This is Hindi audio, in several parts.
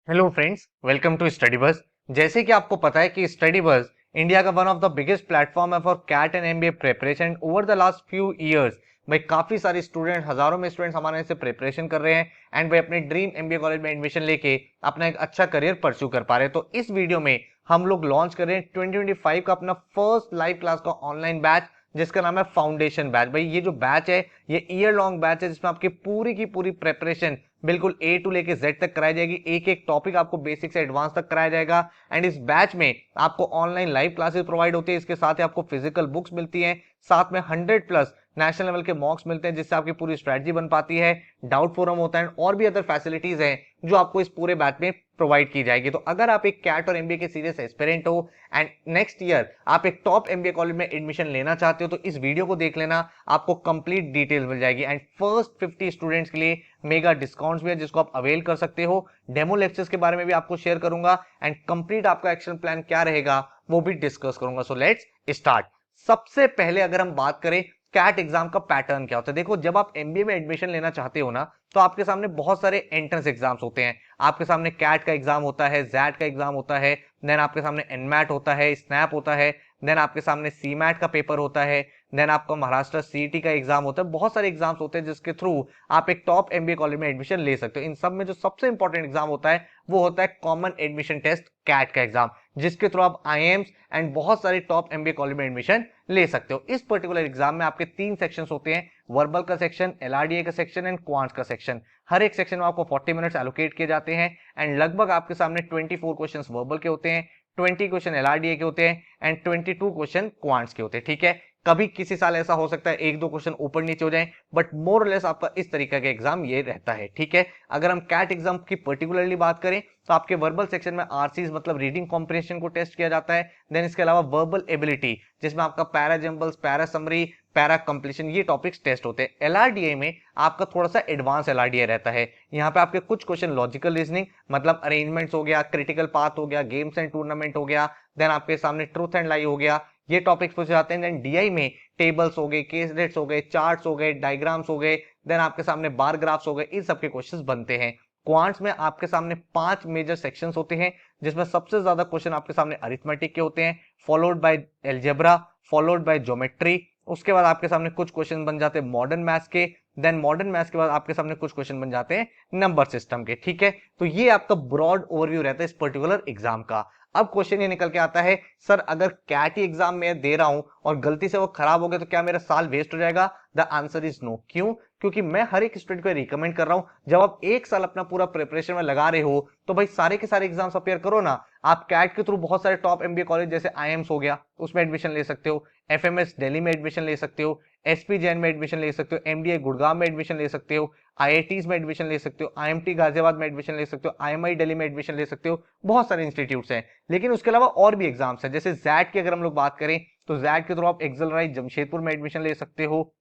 Hello friends, welcome to study bus. जैसे कि आपको पता है कि स्टडी बस इंडिया का one of the biggest platform है for CAT and MBA preparation over the last few years. भाई काफी सारे स्टूडेंट, हजारों में स्टूडेंट्स हमारे से प्रिपरेशन कर रहे हैं एंड भाई अपने ड्रीम एमबीए कॉलेज में एडमिशन लेके अपना एक अच्छा करियर परस्यू कर पा रहे हैं। तो इस वीडियो में हम लोग लॉन्च कर रहे हैं 2025 का अपना फर्स्ट लाइव क्लास का ऑनलाइन बैच, जिसका नाम है फाउंडेशन बैच। भाई ये जो बैच है ये ईयर लॉन्ग बैच है, जिसमें आपकी पूरी की पूरी प्रिपरेशन बिल्कुल ए टू लेके जेड तक कराई जाएगी। एक एक टॉपिक आपको बेसिक से एडवांस तक कराया जाएगा एंड इस बैच में आपको ऑनलाइन लाइव क्लासेस प्रोवाइड होती है। इसके साथ ही आपको फिजिकल बुक्स मिलती हैं, साथ में 100+ नेशनल लेवल के मॉक्स मिलते हैं, जिससे आपकी पूरी स्ट्रेटजी बन पाती है। डाउट फोरम होता है और भी अदर फैसिलिटीज हैं जो आपको इस पूरे बैच में प्रोवाइड की जाएगी। तो अगर आप एक कैट और एमबीए के सीरियस एस्पिरेंट हो एंड नेक्स्ट ईयर आप एक टॉप एमबीए कॉलेज में एडमिशन लेना चाहते हो, तो इस वीडियो को देख लेना, आपको कंप्लीट डिटेल्स मिल जाएगी। एंड फर्स्ट 50 स्टूडेंट्स के लिए मेगा डिस्काउंट्स भी है, जिसको आप अवेल कर सकते हो। डेमो लेक्चर्स के बारे में भी आपको शेयर करूंगा एंड कंप्लीट आपका एक्शन प्लान क्या रहेगा वो भी डिस्कस करूंगा। So let's start. सबसे पहले अगर हम बात करें कैट एग्जाम का पैटर्न क्या होता है, देखो जब आप एमबीए में एडमिशन लेना चाहते हो ना, तो आपके सामने बहुत सारे एंट्रेंस एग्जाम्स होते हैं। आपके सामने कैट का एग्जाम होता है, जैट का एग्जाम होता है, देन आपके सामने एनमैट होता है, स्नैप होता है, देन आपके सामने सीमैट का पेपर होता है, देन आपका महाराष्ट्र सीईटी का एग्जाम होता है। बहुत सारे एग्जाम्स होते हैं जिसके थ्रू आप एक टॉप एमबीए कॉलेज में एडमिशन ले सकते हो। इन सब में जो सबसे इंपॉर्टेंट एग्जाम होता है वो होता है कॉमन एडमिशन टेस्ट कैट का एग्जाम, जिसके थ्रू आप आईएम्स एंड बहुत सारे टॉप एमबीए कॉलेज में एडमिशन ले सकते हो। इस पर्टिकुलर एग्जाम में आपके 3 सेक्शंस होते हैं, वर्बल का सेक्शन, एलआरडीए का सेक्शन एंड क्वांट्स का सेक्शन। हर एक सेक्शन में आपको 40 मिनट्स एलोकेट किए जाते हैं एंड लगभग आपके सामने 24 क्वेश्चंस वर्बल के होते हैं, 20 क्वेश्चन एलआरडीए के होते हैं एंड 22 क्वेश्चन क्वांट्स के होते हैं। ठीक है, कभी किसी साल ऐसा हो सकता है एक दो क्वेश्चन ऊपर नीचे हो जाए, बट मोर और लेस आपका इस तरीके का एग्जाम ये रहता है। ठीक है, अगर हम कैट एग्जाम की पर्टिकुलरली बात करें तो आपके वर्बल सेक्शन में आरसीज मतलब रीडिंग कॉम्प्रिहेंशन को टेस्ट किया जाता है। देन इसके अलावा वर्बल एबिलिटी, जिसमें आपका para jumbles, para summary, para completion, ये टॉपिक्स टेस्ट होते हैं। एलआरडीए में आपका थोड़ा सा एडवांस एलआरडीए रहता है। यहाँ पे आपके कुछ क्वेश्चन लॉजिकल रीजनिंग मतलब अरेंजमेंट्स हो गया, क्रिटिकल पाथ हो गया, गेम्स एंड टूर्नामेंट हो गया, देन आपके सामने ट्रूथ एंड लाई हो गया, ये टॉपिक्स पूछे जाते हैं। देन डीआई में टेबल्स हो गए, केस डेट्स हो गए, चार्ट्स हो गए, डायग्राम्स हो गए, देन आपके सामने बार ग्राफ्स हो गए, इन सबके क्वेश्चंस बनते हैं। क्वांट्स में आपके सामने 5 मेजर सेक्शंस होते हैं, जिसमें सबसे ज्यादा क्वेश्चन आपके सामने अरिथमेटिक के होते हैं, followed by algebra, followed by geometry. उसके बाद आपके सामने कुछ क्वेश्चन बन जाते हैं मॉडर्न मैथ्स के, देन मॉडर्न मैथ्स के बाद आपके सामने कुछ क्वेश्चन बन जाते हैं नंबर सिस्टम के। ठीक है, तो ये आपका ब्रॉड ओवरव्यू रहता है इस पर्टिकुलर एग्जाम का। अब क्वेश्चन ये निकल के आता है, सर अगर कैट ही एग्जाम में दे रहा हूं और गलती से वो खराब हो गया तो क्या मेरा साल वेस्ट हो जाएगा? The answer is no. क्यों? क्योंकि मैं हर एक स्टूडेंट को रिकमेंड कर रहा हूं, जब आप एक साल अपना पूरा प्रिपरेशन में लगा रहे हो तो भाई सारे के सारे एग्जाम्स अपेयर करो ना। आप कैट के थ्रू बहुत सारे टॉप एमबीए कॉलेज जैसे आईएम्स हो गया उसमें एडमिशन ले सकते हो, एफएमएस दिल्ली में एडमिशन ले सकते हो, एसपी जैन में एडमिशन ले सकते हो, एमडीए गुड़गांव में एडमिशन ले सकते हो, आईआईटीज में एडमिशन ले सकते हो, आईएमटी गाजियाबाद में एडमिशन ले सकते हो, आईएमआई दिल्ली में एडमिशन ले सकते हो। बहुत सारे इंस्टीट्यूट्स हैं। लेकिन उसके अलावा और भी एग्जाम्स हैं, जैसे जैट की अगर हम लोग बात करें तो जैट के थ्रू आप एक्सेलराइज जमशेदपुर में एडमिशन ले सकते हो,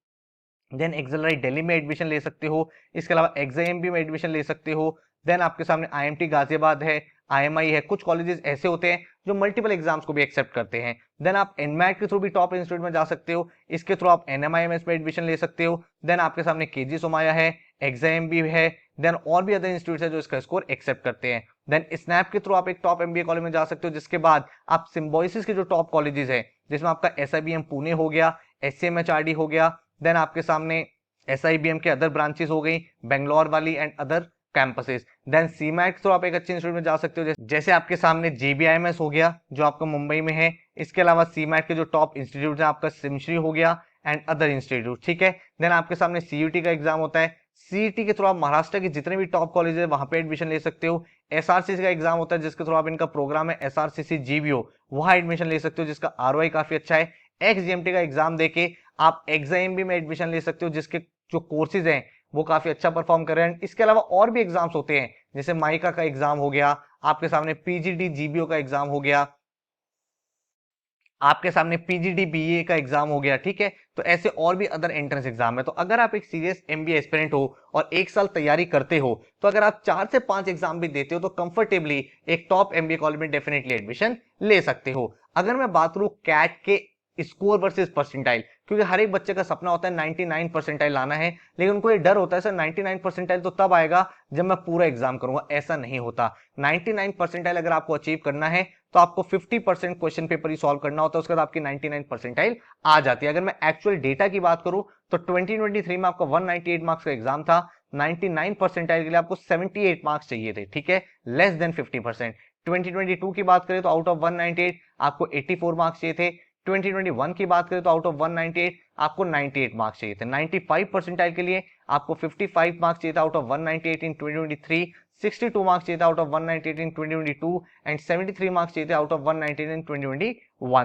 देन एक्सेलराइज दिल्ली में एडमिशन ले सकते हो, इसके अलावा एक्सआईएमबी में एडमिशन ले सकते हो। देन आपके सामने आईएमटी गाजियाबाद है, आईएमआई है। कुछ कॉलेजेस ऐसे होते हैं जो मल्टीपल एग्जाम्स को भी एक्सेप्ट करते हैं। देन आप एनमैट के थ्रू भी टॉप इंस्टीट्यूट में जा सकते हो, इसके थ्रू आप एनएमआईएमएस में एडमिशन ले सकते हो। देन आपके सामने केजी सोमाया है, एक्सआईएमबी है, देन और भी अदर इंस्टीट्यूट है जो इसका स्कोर एक्सेप्ट करते हैं। देन स्नैप के थ्रू आप एक टॉप एमबीए कॉलेज में जा सकते हो, जिसके बाद आप सिम्बोसिस के जो टॉप कॉलेजेस है, जिसमें आपका एसआईबीएम पुणे हो गया, एससीएमएचआरडी हो गया, देन आपके सामने एसआईबीएम के अदर ब्रांचेस हो गई, बेंगलोर वाली and other campuses. Then CMAT तो आप एक अच्छे इंस्टीट्यूट में जा सकते हो, जैसे आपके सामने जेबीआईएमएस हो गया जो आपका मुंबई में है। इसके अलावा सीमैट के जो टॉप इंस्टीट्यूट है आपका सिमश्री हो गया एंड अदर इंस्टीट्यूट। ठीक है, देन आपके सामने सीयूटी का एग्जाम होता है, सीईटी के थ्रू आप महाराष्ट्र के जितने भी टॉप कॉलेज है वहां पे एडमिशन ले सकते हो। एसआरसीसी का एग्जाम होता है जिसके थ्रू आप, इनका प्रोग्राम है एसआरसीसी जीबीओ, वहां एडमिशन ले सकते हो जिसका आरओआई काफी अच्छा है। एक्सजीएमटी का एग्जाम देके आप एक्सआईएमबी में एडमिशन ले सकते हो, जिसके जो कोर्सेज हैं वो काफी अच्छा परफॉर्म कर रहे हैं। इसके अलावा और भी एग्जाम्स होते हैं, जैसे माइका का एग्जाम हो गया, आपके सामने पीजीडी जीबीओ का एग्जाम हो गया, आपके सामने पीजीडी बीए का एग्जाम हो गया। ठीक है, तो ऐसे और भी अदर एंट्रेंस एग्जाम है। तो अगर आप एक सीरियस एमबीए एस्पिरेंट हो और एक साल तैयारी करते हो, तो अगर आप 4 से 5 एग्जाम भी देते हो तो कंफर्टेबली एक टॉप एमबीए कॉलेज में डेफिनेटली एडमिशन ले सकते हो। अगर मैं बात करूं कैट के स्कोर वर्सेस परसेंटाइल, क्योंकि हर एक बच्चे का सपना होता है 99 परसेंटाइल लाना है, लेकिन उनको ये डर होता है सर 99 परसेंटाइल तो तब आएगा जब मैं पूरा एग्जाम करूंगा। ऐसा नहीं होता। 99 परसेंटाइल अगर आपको अचीव करना है तो आपको 50% क्वेश्चन पेपर ही सॉल्व करना होता है, उसके बाद आपकी 99 परसेंटाइल आ जाती है। अगर मैं एक्चुअल डेटा की बात करूं तो 2023 में आपका 198 मार्क्स का एग्जाम था। 99 परसेंटाइल के लिए आपको 78 मार्क्स चाहिए थे, ठीक है, लेस देन 50%। 2022 की बात करें तो आउट ऑफ 198 आपको 84 मार्क्स चाहिए थे। 2021 की बात करें तो आउट ऑफ 198 आपको 98 मार्क्स चाहिए थे। 95 परसेंटाइल के लिए आपको 55 मार्क्स चाहिए था आउट ऑफ 198 इन 2023, 62 मार्क्स चाहिए था out of 198 in 2022 and 73 marks चाहिए थे आउट ऑफ 198 इन 2021।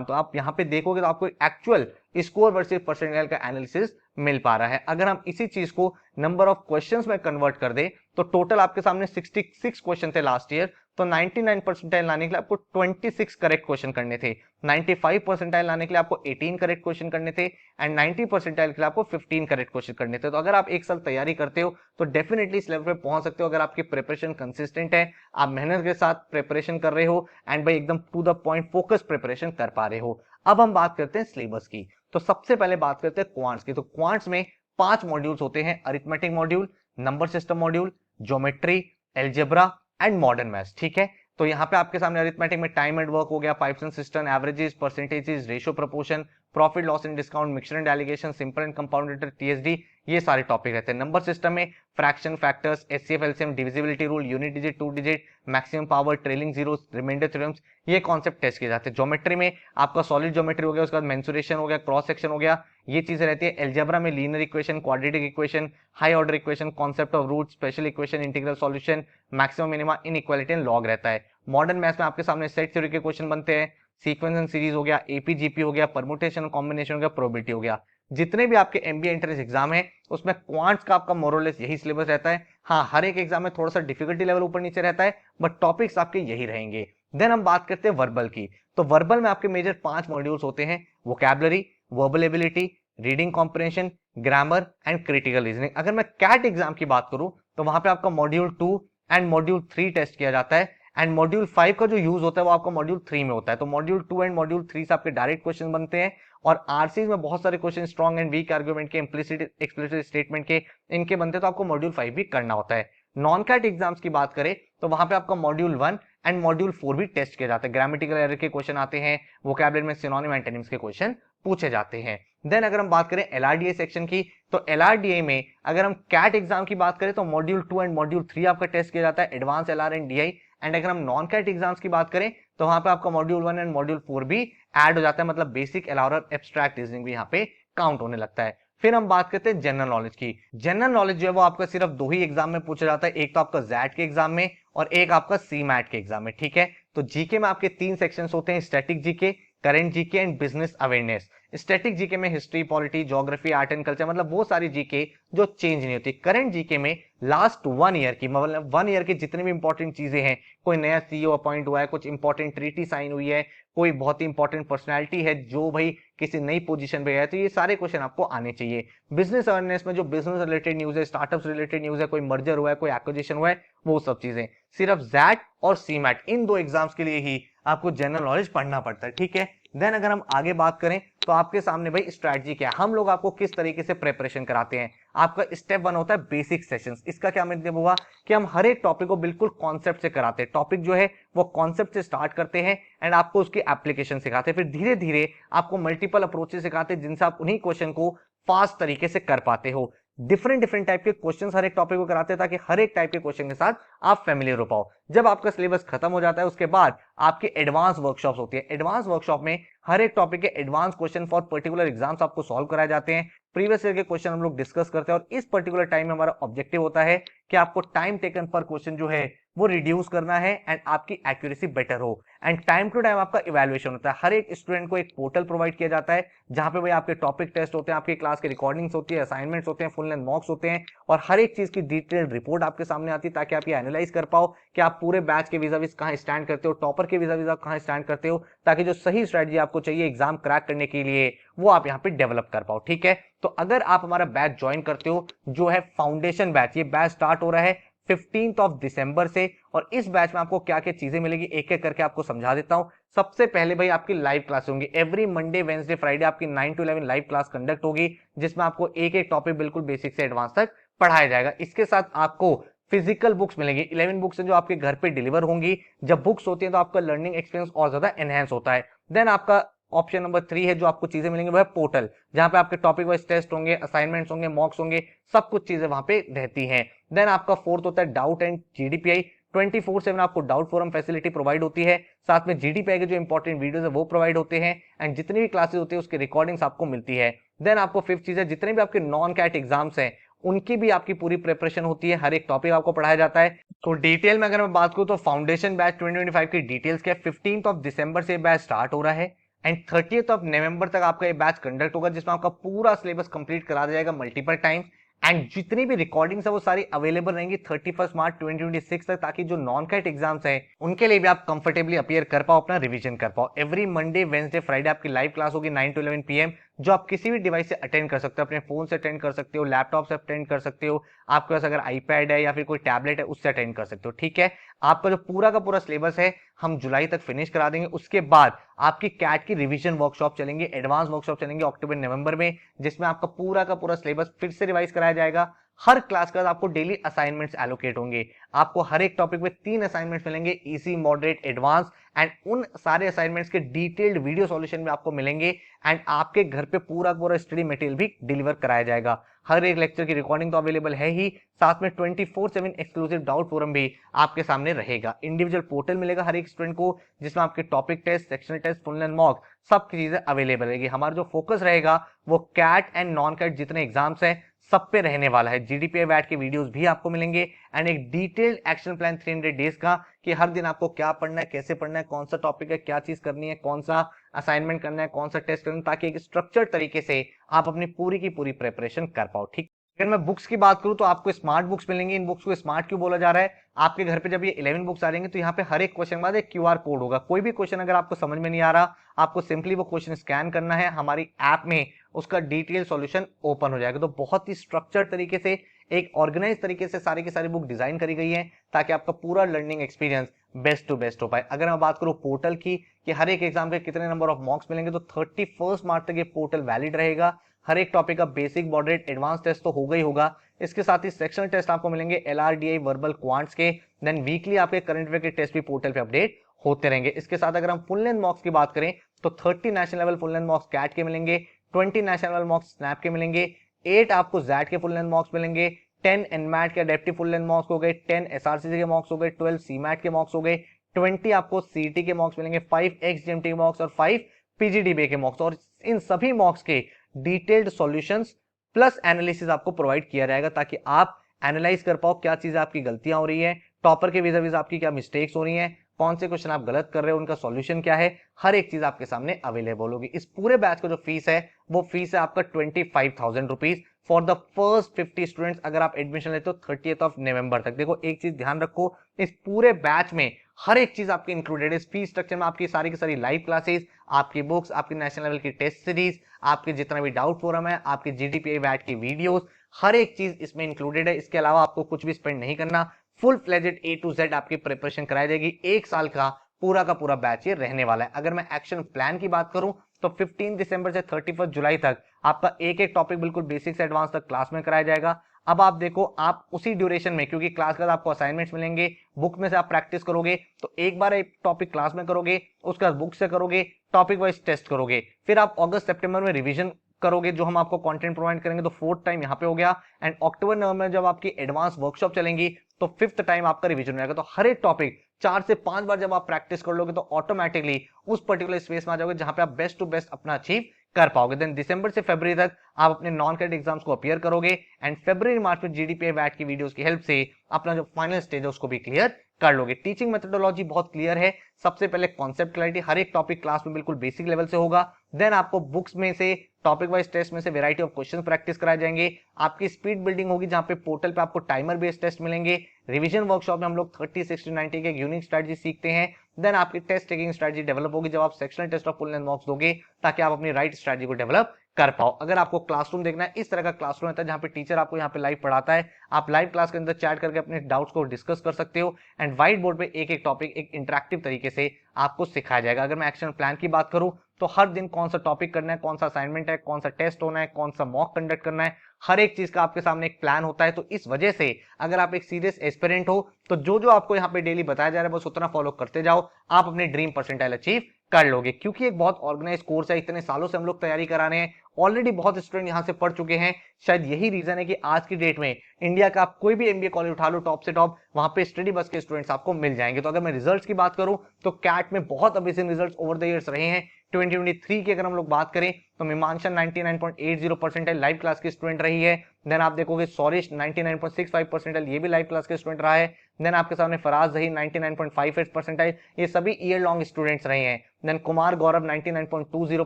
तो आप यहाँ पे देखोगे तो आपको एक्चुअल स्कोर वर्सेस परसेंटाइल का एनालिसिस मिल पा रहा है। अगर हम इसी चीज को नंबर ऑफ क्वेश्चंस में कन्वर्ट कर दे तो टोटल आपके सामने 66 क्वेश्चन थे लास्ट ईयर, तो 99 परसेंटाइल लाने के लिए आपको 26 करेक्ट क्वेश्चन करने थे। 95 परसेंटाइल लाने के लिए आपको 18 करेक्ट क्वेश्चन करने थे एंड 90 परसेंटाइल के लिए आपको 15 करेक्ट क्वेश्चन करने थे। तो अगर आप एक साल तैयारी करते हो तो डेफिनेटली इस लेवल पे पहुंच सकते हो अगर आपकी प्रिपरेशन कंसिस्टेंट है, आप मेहनत के साथ प्रिपरेशन कर रहे हो एंड भाई एकदम to the point focus preparation कर पा रहे हो। अब हम बात करते हैं सिलेबस की। तो सबसे पहले बात करते हैं क्वांट्स की। तो क्वांट्स में 5 मॉड्यूल्स होते हैं, arithmetic module, number system module, geometry, algebra and modern maths, ठीक है। तो यहाँ पे आपके सामने अरिथमेटिक में टाइम एंड वर्क हो गया, pipes and system, averages, percentages, ratio proportion, profit loss and discount, mixture and alligation, simple and compounded, TSD, ये सारे टॉपिक रहते हैं। नंबर सिस्टम में fraction, factors, HCF, LCM, divisibility rule, unit digit, two digit, maximum power, trailing zeros, remainder theorems, ये कॉन्सेप्ट टेस्ट किए जाते हैं। ज्योमेट्री में आपका सॉलिड ज्योमेट्री हो गया, उसके बाद मेंसुरेशन हो गया, क्रॉस सेक्शन हो गया, ये चीजें रहती है। एल्जेब्रा में linear equation, quadratic equation, high order equation, concept of root, special equation, integral solution, maximum minima, inequality and log रहता है। मॉडर्न मैथ्स में आपके सामने सेट थ्योरी के क्वेश्चन बनते हैं, सीक्वेंस एंड सीरीज हो गया, एपीजीपी हो गया, परमुटेशन कॉम्बिनेशन हो गया, प्रोबेबिलिटी हो गया। जितने भी आपके एमबीए एंट्रेंस एग्जाम है उसमें क्वांट्स का आपका मोरलेस यही सिलेबस रहता है। हाँ, हर एक एग्जाम में थोड़ा सा डिफिकल्टी लेवल ऊपर नीचे रहता है, बट टॉपिक्स आपके यही रहेंगे। देन हम बात करते हैं वर्बल की। तो वर्बल में आपके मेजर 5 मॉड्यूल्स होते हैं, vocabulary, verbal ability, reading comprehension, grammar and critical reasoning. अगर मैं कैट एग्जाम की बात करूं तो वहां पे आपका मॉड्यूल 2 एंड मॉड्यूल 3 टेस्ट किया जाता है एंड मॉड्यूल 5 का जो यूज होता है वो आपका मॉड्यूल 3 में होता है। तो मॉड्यूल 2 एंड मॉड्यूल 3 से आपके डायरेक्ट क्वेश्चन बनते हैं और आरसीज में बहुत सारे question strong and weak argument के, इम्प्लिसिट एक्सप्लिसिट स्टेटमेंट के, इनके बनते हैं, तो आपको मॉड्यूल 5 भी करना होता है। नॉन कैट एग्जाम्स की बात करें तो वहां पे आपका मॉड्यूल 1 एंड मॉड्यूल 4 भी टेस्ट किए जाते हैं। ग्रामेटिकल एरर के क्वेश्चन आते हैं, वोकैबुलरी में सिनोनिम एंटोनिम्स के क्वेश्चन पूछे जाते हैं। देन अगर हम बात करें एलआरडीए सेक्शन की, तो एलआरडीए में अगर हम कैट एग्जाम की बात करें तो मॉड्यूल 2 एंड मॉड्यूल 3 आपका टेस्ट किया जाता है, advance LR and DI. And अगर हम नॉन कैट एग्जाम्स की बात करें तो वहां पे आपका मॉड्यूल 1 एंड मॉड्यूल 4 भी ऐड हो जाता है, मतलब बेसिक एलआर और एब्स्ट्रैक्ट रीजनिंग भी यहाँ पे काउंट होने लगता है। फिर हम बात करते हैं जनरल नॉलेज की। जनरल नॉलेज जो है वो आपका सिर्फ 2 ही एग्जाम में पूछा जाता है, एक तो आपका जैट के एग्जाम में और एक आपका सी मैट के एग्जाम में, ठीक है। तो जीके में आपके 3 सेक्शंस होते हैं, static GK, current GK and business awareness. Static GK में history, polity, geography, art and culture, मतलब वो सारी जीके जो चेंज नहीं होती। करंट जीके में लास्ट 1 ईयर की, मतलब 1 ईयर की जितनी भी इंपॉर्टेंट चीजें हैं, कोई नया सीईओ अपॉइंट हुआ है, कुछ इंपॉर्टेंट ट्रीटी साइन हुई है, कोई बहुत ही इंपॉर्टेंट पर्सनैलिटी है जो भाई किसी नई पोजीशन पे है, तो ये सारे क्वेश्चन आपको आने चाहिए। बिजनेस अवेयरनेस में जो बिजनेस रिलेटेड न्यूज है, स्टार्टअप्स रिलेटेड न्यूज है, कोई मर्जर हुआ है, कोई एक्विजिशन हुआ है, वो सब चीजें। सिर्फ जैट और सीमैट इन 2 एग्जाम्स के लिए ही आपको जनरल नॉलेज पढ़ना पड़ता है, ठीक है। देन अगर हम आगे बात करें तो आपके सामने भाई स्ट्रैटेजी क्या है, हम लोग आपको किस तरीके से प्रिपरेशन कराते हैं। आपका स्टेप 1 होता है बेसिक सेशंस। इसका क्या मतलब हुआ कि हम हर एक टॉपिक को बिल्कुल कॉन्सेप्ट से कराते हैं। टॉपिक जो है वो कॉन्सेप्ट से स्टार्ट करते हैं एंड आपको उसकी एप्लीकेशन सिखाते हैं, फिर धीरे धीरे आपको मल्टीपल अप्रोचेस सिखाते हैं जिनसे आप उन्हीं क्वेश्चन को फास्ट तरीके से कर पाते हो। डिफरेंट टाइप के क्वेश्चंस हर एक टॉपिक को कराते हैं ताकि हर एक टाइप के क्वेश्चन के साथ आप फेमिलियर हो पाओ। जब आपका सिलेबस खत्म हो जाता है उसके बाद आपकी एडवांस वर्कशॉप्स होती है। एडवांस वर्कशॉप में हर एक टॉपिक के advance question for particular exams आपको सॉल्व कराए जाते हैं। प्रीवियस ईयर के क्वेश्चन हम लोग डिस्कस करते हैं और इस पर्टिकुलर टाइम में हमारा ऑब्जेक्टिव होता है कि आपको टाइम टेकन पर क्वेश्चन जो है वो रिड्यूस करना है एंड आपकी एक्यूरेसी बेटर हो। एंड टाइम टू टाइम आपका इवैल्यूएशन होता है। हर एक स्टूडेंट को एक पोर्टल प्रोवाइड किया जाता है जहां पे भाई आपके टॉपिक टेस्ट होते हैं, आपकी क्लास की रिकॉर्डिंग्स होती है, असाइनमेंट्स होते हैं, फुल लेंथ मॉक्स होते हैं और हर एक चीज की डिटेल्ड रिपोर्ट आपके सामने आती है ताकि आप ये एनालाइज कर पाओ कि आप पूरे बैच के vis-a-vis कहां स्टैंड करते हो, टॉपर के vis-a-vis आप कहां स्टैंड करते हो, ताकि जो सही स्ट्रेटजी आपको चाहिए एग्जाम क्रैक करने के लिए वो आप यहाँ पे डेवलप कर पाओ, ठीक है। तो अगर आप हमारा बैच ज्वाइन करते हो जो है फाउंडेशन बैच, ये बैच स्टार्ट हो रहा है 15 दिसंबर से और इस बैच में आपको क्या क्या चीजें मिलेगी एक एक करके आपको समझा देता हूं। सबसे पहले भाई आपकी लाइव क्लास होंगी। एवरी मंडे वेंसडे फ्राइडे आपकी 9 to 11 लाइव क्लास कंडक्ट होगी, जिसमें आपको एक एक टॉपिक बिल्कुल बेसिक से एडवांस तक पढ़ाया जाएगा। इसके साथ आपको फिजिकल बुक्स मिलेंगी, 11 बुक्स हैं जो आपके घर पे डिलीवर होंगी। जब बुक्स होती है तो आपका लर्निंग एक्सपीरियंस और ज्यादा एनहेंस होता है। देन आपका ऑप्शन नंबर 3 है, जो आपको चीजें मिलेंगी, वह पोर्टल, जहां पे आपके टॉपिक वाइज टेस्ट होंगे, असाइनमेंट्स होंगे, मॉक्स होंगे, सब कुछ चीजें वहां पे रहती हैं। देन आपका फोर्थ होता है डाउट एंड जीडीपीआई। 24/7 आपको डाउट फोरम फैसिलिटी प्रोवाइड होती है। साथ में जीडीपीआई के जो इंपॉर्टेंट वीडियोस है वो प्रोवाइड होते हैं, एंड जितनी भी क्लासेस होती है उसकी रिकॉर्डिंग्स आपको मिलती है। देन आपको फिफ्थ चीज है, जितने भी आपके नॉन कैट एग्जाम्स हैं उनकी भी आपकी पूरी प्रिपरेशन होती है, हर एक टॉपिक आपको पढ़ाया जाता है। तो डिटेल में अगर मैं बात करूं तो फाउंडेशन बैच 2025 की डिटेल्स क्या, 15 दिसंबर से बैच स्टार्ट हो रहा है एंड 30 नवंबर तक आपका ये बैच कंडक्ट होगा, जिसमें आपका पूरा सिलेबस कंप्लीट करा दिया जाएगा मल्टीपल टाइम्स। एंड जितनी भी रिकॉर्डिंग्स है वो सारी अवेलेबल रहेंगी 31 मार्च 2026 तक, ताकि जो नॉन कैट एग्जाम्स हैं उनके लिए भी आप कंफर्टेबली अपीयर कर पाओ, अपना रिवीजन कर पाओ। एवरी मंडे वेंसडे फ्राइडे आपकी लाइव क्लास होगी 9 to 11 PM, जो आप किसी भी डिवाइस से अटेंड कर सकते हो। अपने फोन से अटेंड कर सकते हो, लैपटॉप से अटेंड कर सकते हो, आपके पास अगर आईपैड है या फिर कोई टैबलेट है उससे अटेंड कर सकते हो। ठीक है, आपका जो पूरा का पूरा सिलेबस है हम जुलाई तक फिनिश करा देंगे। उसके बाद आपकी कैट की रिवीजन वर्कशॉप चलेंगे, एडवांस वर्कशॉप चलेंगे अक्टूबर नवंबर में, जिसमें आपका पूरा का पूरा सिलेबस फिर से रिवाइज कराया जाएगा। हर क्लास के बाद आपको डेली असाइनमेंट्स एलोकेट होंगे। आपको हर एक टॉपिक में 3 असाइनमेंट्स मिलेंगे, इजी, मॉडरेट, एडवांस, एंड उन सारे असाइनमेंट्स के डिटेल्ड वीडियो सॉल्यूशन भी आपको मिलेंगे, एंड आपके घर पे पूरा पूरा स्टडी मटेरियल भी डिलीवर कराया जाएगा। हर एक लेक्चर की रिकॉर्डिंग तो अवेलेबल है ही, साथ में 24/7 एक्सक्लूसिव डाउट फोरम भी आपके सामने रहेगा। इंडिविजुअल पोर्टल मिलेगा हर एक स्टूडेंट को, जिसमें आपके topic test, sectional test, full and mock, सब चीजें अवेलेबल रहेगी। हमारा जो फोकस रहेगा वो कैट एंड नॉन कैट जितने एग्जाम्स हैं सब पे रहने वाला है। जीडीपीआई वैट के वीडियोस भी आपको मिलेंगे, एंड एक डिटेल्ड एक्शन प्लान 300 डेज का, कि हर दिन आपको क्या पढ़ना है, कैसे पढ़ना है, कौन सा टॉपिक है, क्या चीज करनी है, कौन सा असाइनमेंट करना है, कौन सा टेस्ट करना है, ताकि एक स्ट्रक्चर्ड तरीके से आप अपनी पूरी की पूरी प्रिपरेशन कर पाओ। ठीक, अगर मैं बुक्स की बात करूं तो आपको स्मार्ट बुक्स मिलेंगी। इन बुक्स को स्मार्ट क्यों बोला जा रहा है, आपके घर पे जब ये 11 बुक्स आ जाएंगे तो यहाँ पे हर एक क्वेश्चन के बाद एक क्यूआर कोड होगा। कोई भी क्वेश्चन अगर आपको समझ में नहीं आ रहा, आपको सिंपली वो क्वेश्चन स्कैन करना है, हमारी ऐप में उसका डिटेल सॉल्यूशन ओपन हो जाएगा। तो बहुत ही स्ट्रक्चर्ड तरीके से, एक ऑर्गेनाइज तरीके से सारी की सारी बुक डिजाइन करी गई है, ताकि आपका पूरा learning experience best to best हो पाए। अगर मैं बात करूं पोर्टल की, कि हर एक एग्जाम के कितने नंबर ऑफ मॉक्स मिलेंगे, तो 31 मार्च तक ये पोर्टल वैलिड रहेगा। हर एक टॉपिक का बेसिक, मॉडरेट, एडवांस टेस्ट तो होगा ही होगा। इसके साथ ही सेक्शनल टेस्ट आपको मिलेंगे एलआरडीआई, वर्बल, क्वांट्स के। देन वीकली आपके करंट अफेयर के टेस्ट भी पोर्टल पे अपडेट होते रहेंगे। इसके साथ अगर हम फुल लेंथ मॉक्स की बात करें तो 30 national level full length mocks CAT के मिलेंगे, 20 नेशनल लेवल मॉक्स स्नैप के मिलेंगे, 8 आपको जैट के फुल लेंथ मॉक्स मिलेंगे, 10 एनमैट के अडेप्टिव फुल लेंथ मॉक्स हो गए, 10 एसआरसीसी के मॉक्स हो गए, 12 सीमैट के मॉक्स हो गए, 20 आपको सीटी के मॉक्स मिलेंगे, 5 एक्सजीएमटी मॉक्स और 5 पीजीडीबी के मॉक्स। और इन सभी मॉक्स के डिटेल्ड सॉल्यूशंस प्लस एनालिसिस आपको प्रोवाइड किया जाएगा, ताकि आप एनालाइज कर पाओ क्या चीज आपकी गलतियां हो रही है, टॉपर के vis-a-vis आपकी क्या मिस्टेक्स हो रही हैं, कौन से क्वेश्चन आप गलत कर रहे हो, उनका सॉल्यूशन क्या है, हर एक चीज आपके सामने अवेलेबल होगी। इस पूरे बैच का जो फीस है वो फीस है आपका 25,000 rupees for the first 50 students, अगर आप एडमिशन लेते हो 30 नवंबर तक। देखो एक चीज ध्यान रखो, इस पूरे बैच में हर एक चीज आपकी इंक्लूडेड है। इस फीस स्ट्रक्चर में आपकी सारी की सारी लाइव क्लासेस, आपकी बुक्स, आपकी नेशनल लेवल की टेस्ट सीरीज, आपके जितना भी डाउट फोरम है, आपकी जीडीपीआई वैट की वीडियोस, हर एक चीज इसमें इंक्लूडेड है। इसके अलावा आपको कुछ भी स्पेंड नहीं करना, full fledged A to Z आपकी प्रिपरेशन कराई जाएगी। एक साल का पूरा बैच ये रहने वाला है। अगर मैं एक्शन प्लान की बात करूं तो 15 दिसंबर से 31 जुलाई तक आपका एक एक टॉपिक बिल्कुल बेसिक से एडवांस तक क्लास में कराया जाएगा। अब आप देखो, आप उसी ड्यूरेशन में, क्योंकि क्लास के बाद आपको असाइनमेंट्स मिलेंगे, बुक में से आप प्रैक्टिस करोगे, तो एक बार एक टॉपिक क्लास में करोगे, उसके बाद बुक से करोगे, टॉपिक वाइज टेस्ट करोगे, फिर आप अगस्त सितंबर में रिवीजन करोगे, जो हम आपको कंटेंट प्रोवाइड करेंगे। तो फोर्थ टाइम यहाँ पे हो गया, एंड अक्टूबर नवंबर में जब आपकी एडवांस वर्कशॉप चलेंगी तो फिफ्थ टाइम आपका रिवीजन हो जाएगा। तो हर एक टॉपिक 4 से 5 बार जब आप प्रैक्टिस कर लोगे तो ऑटोमेटिकली उस पर्टिकुलर स्पेस में आ जाओगे जहां पे आप बेस्ट टू बेस्ट अपना अचीव कर पाओगे। देन दिसंबर से फरवरी तक आप अपने नॉन कैट एग्जाम्स को अपीयर करोगे, एंड फरवरी मार्च में जीडीपीआई वैट की वीडियोस की हेल्प से अपना जो फाइनल स्टेज है उसको भी क्लियर कर लोगे। टीचिंग मेथोडोलॉजी बहुत क्लियर है। सबसे पहले कॉन्सेप्ट क्लैरिटी, हर एक टॉपिक क्लास में बिल्कुल बेसिक लेवल से होगा। देन आपको बुक्स में से, टॉपिक वाइज टेस्ट में से वैरायटी ऑफ क्वेश्चन प्रैक्टिस कराए जाएंगे। आपकी स्पीड बिल्डिंग होगी, जहां पे पोर्टल पे आपको टाइमर बेस्ड टेस्ट मिलेंगे। रिवीजन वर्कशॉप में हम लोग 30, 60, 90 के एक यूनिक स्ट्रेटजी सीखते हैं। देन आपकी टेस्ट टेकिंग स्ट्रेटजी डेवलप होगी जब आप सेक्शनल टेस्ट और फुल लेंथ मॉक्स दोगे, ताकि आप अपनी राइट स्ट्रेटजी को डेवलप कर पाओ। अगर आपको क्लासरूम देखना है, इस तरह का क्लासरूम रहता है जहां पे टीचर आपको यहाँ पे लाइव पढ़ाता है, आप लाइव क्लास के अंदर चैट करके अपने डाउट्स को डिस्कस कर सकते हो एंड व्हाइट बोर्ड पे एक एक टॉपिक एक इंटरेक्टिव तरीके से आपको सिखाया जाएगा। अगर मैं एक्शन प्लान की बात करूं तो हर दिन कौन सा टॉपिक करना है, कौन सा असाइनमेंट है, कौन सा टेस्ट होना है, कौन सा मॉक कंडक्ट करना है, हर एक चीज का आपके सामने एक प्लान होता है। तो इस वजह से अगर आप एक सीरियस एस्पिरेंट हो तो जो जो आपको यहाँ पे डेली बताया जा रहा है बस उतना फॉलो करते जाओ, आप अपने ड्रीम परसेंटाइल अचीव कर लोगे। क्योंकि एक बहुत ऑर्गेनाइज कोर्स है, इतने सालों से हम लोग तैयारी करा रहे हैं, ऑलरेडी बहुत स्टूडेंट यहाँ से पढ़ चुके हैं। शायद यही रीजन है कि आज की डेट में इंडिया का आप कोई भी एमबीए कॉलेज उठा लो टॉप से टॉप, वहां पे स्टडी बस के स्टूडेंट्स आपको मिल जाएंगे। तो अगर मैं रिजल्ट्स की बात करूं तो कैट में बहुत amazing results over the years रहे हैं। 2023 की अगर हम लोग बात करें तो मीमांसा 99.80 परसेंटाइल लाइव क्लास की स्टूडेंट रही है। देन आप देखोगे सौरिश 99.65 परसेंटाइल, ये भी लाइव क्लास के स्टूडेंट रहा है। देन आपके सामने फराज जहीर 99.58 परसेंटाइल, ये सभी ईयर लॉन्ग स्टूडेंट्स रहे हैं। Then Kumar Gaurav 99.20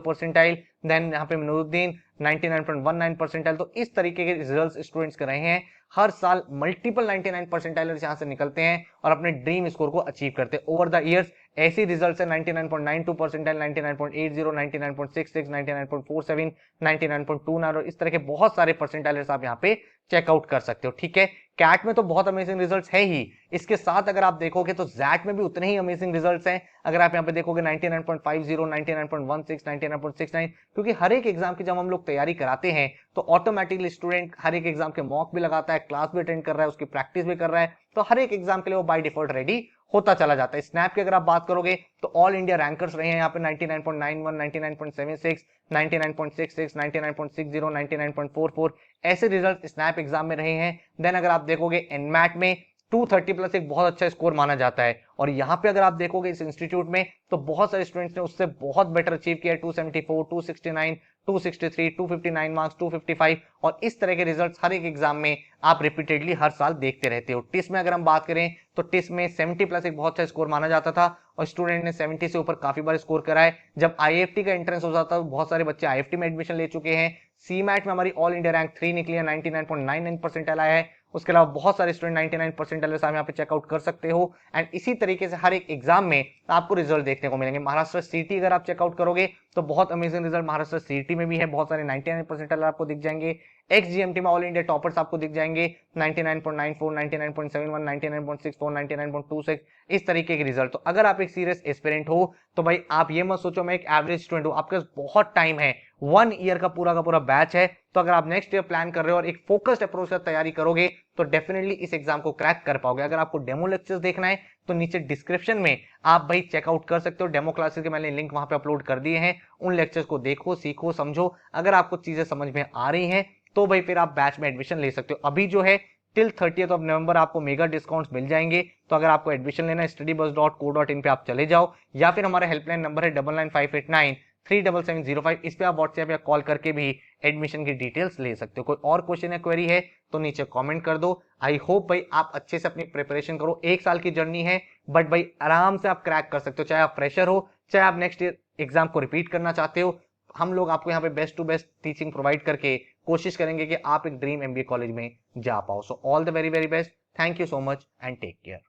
percentile, then यहाँ पे मिनुद्दीन 99.19 परसेंटाइल। तो इस तरीके के रिजल्ट्स स्टूडेंट्स के रहे हैं। हर साल मल्टीपल 99 परसेंटाइलर्स यहाँ से निकलते हैं और अपने ड्रीम स्कोर को अचीव करते हैं ओवर द इयर्स। ऐसे रिजल्ट्स है 99.92 परसेंटाइल, 99.80, 99.66, 99.47, 99.29 और इस तरह के बहुत सारे परसेंटाइलर्स आप यहाँ पे चेकआउट कर सकते हो। ठीक है, कैट में तो बहुत अमेजिंग रिजल्ट्स है ही, इसके साथ अगर आप देखोगे तो जैट में भी उतने ही अमेजिंग रिजल्ट्स हैं। अगर आप यहाँ पे देखोगे 99.50, 99.16, 99.69, क्योंकि हर एक एग्जाम की जब हम लोग तैयारी कराते हैं तो ऑटोमेटिकली स्टूडेंट हर एक एग्जाम के मॉक भी लगाता है, क्लास भी अटेंड कर रहा है, उसकी प्रैक्टिस भी कर रहा है, तो हर एक एग्जाम के लिए वो बाय डिफॉल्ट रेडी होता चला जाता है। स्नैप की अगर आप बात करोगे तो ऑल इंडिया रैंकर्स रहे हैं यहाँ पे 99.91, 99.76, 99.66, 99.60, 99.44, ऐसे रिजल्ट स्नैप एग्जाम में रहे हैं। देन अगर आप देखोगे एनमैट में 230 प्लस एक बहुत अच्छा स्कोर माना जाता है और यहाँ पे अगर आप देखोगे इस इंस्टीट्यूट में तो बहुत सारे स्टूडेंट्स ने उससे बहुत बेटर अचीव किया है, 274, 269, 263, 259 मार्क्स, 255 और इस तरह के रिजल्ट्स हर एक एग्जाम में आप रिपीटेडली हर साल देखते रहते हो। टिस में अगर हम बात करें तो टिस में 70 प्लस एक बहुत अच्छा स्कोर माना जाता था और स्टूडेंट ने 70 से ऊपर काफी बार स्कोर करा है। जब आईएफटी का एंट्रेंस हो जाता है तो बहुत सारे बच्चे आईएफटी में एडमिशन ले चुके हैं। सीमैट में हमारी ऑल इंडिया रैंक 3 निकली है, 99.99 परसेंटाइल आया है। उसके अलावा बहुत सारे स्टूडेंट 99 परसेंटाइल आप यहाँ पे चेकआउट कर सकते हो एंड इसी तरीके से हर एक एग्जाम में आपको रिजल्ट देखने को मिलेंगे। महाराष्ट्र सीटी अगर आप चेकआउट करोगे तो बहुत अमेजिंग रिजल्ट महाराष्ट्र सीटी में भी है, बहुत सारे 99 परसेंटाइल आपको दिख जाएंगे। एक्सजीएमटी में ऑल इंडिया टॉपर्स आपको दिख जाएंगे 99.94, 99.71, 99.64, 99.26, इस तरीके के रिजल्ट। तो अगर आप एक सीरियस एस्पिरेंट हो तो भाई आप ये मत सोचो मैं एक एवरेज स्टूडेंट हूं, आपके पास बहुत टाइम है, 1 ईयर का पूरा बैच है। तो अगर आप नेक्स्ट ईयर प्लान कर रहे हो और एक फोकस्ड अप्रोच से तैयारी करोगे तो डेफिनेटली इस एग्जाम को क्रैक कर पाओगे। अगर आपको डेमो लेक्चर्स देखना है तो नीचे डिस्क्रिप्शन में आप भाई चेकआउट कर सकते हो, डेमो क्लासेस के मैंने लिंक वहां पे अपलोड कर दिए हैं, उन लेक्चर्स को देखो, सीखो, समझो। अगर आपको चीजें समझ में आ रही हैं तो भाई फिर आप बैच में एडमिशन ले सकते हो। अभी जो है टिल 30th ऑफ नवंबर आपको मेगा डिस्काउंट्स मिल जाएंगे। तो अगर आपको एडमिशन लेना है studybus.co.in पे आप चले जाओ या फिर हमारा हेल्पलाइन नंबर है 9958937705, इस पे आप व्हाट्सएप या कॉल करके भी एडमिशन की डिटेल्स ले सकते हो। कोई और क्वेश्चन या क्वेरी है तो नीचे कमेंट कर दो। आई होप भाई आप अच्छे से अपनी प्रिपरेशन करो, 1 साल की जर्नी है बट भाई आराम से आप क्रैक कर सकते हो, चाहे आप फ्रेशर हो, चाहे आप नेक्स्ट ईयर एग्जाम को रिपीट करना चाहते हो। हम लोग आपको यहाँ पे best to best teaching provide करके कोशिश करेंगे कि आप एक ड्रीम एमबीए कॉलेज में जा पाओ। So all the very very best, thank you so much and take care.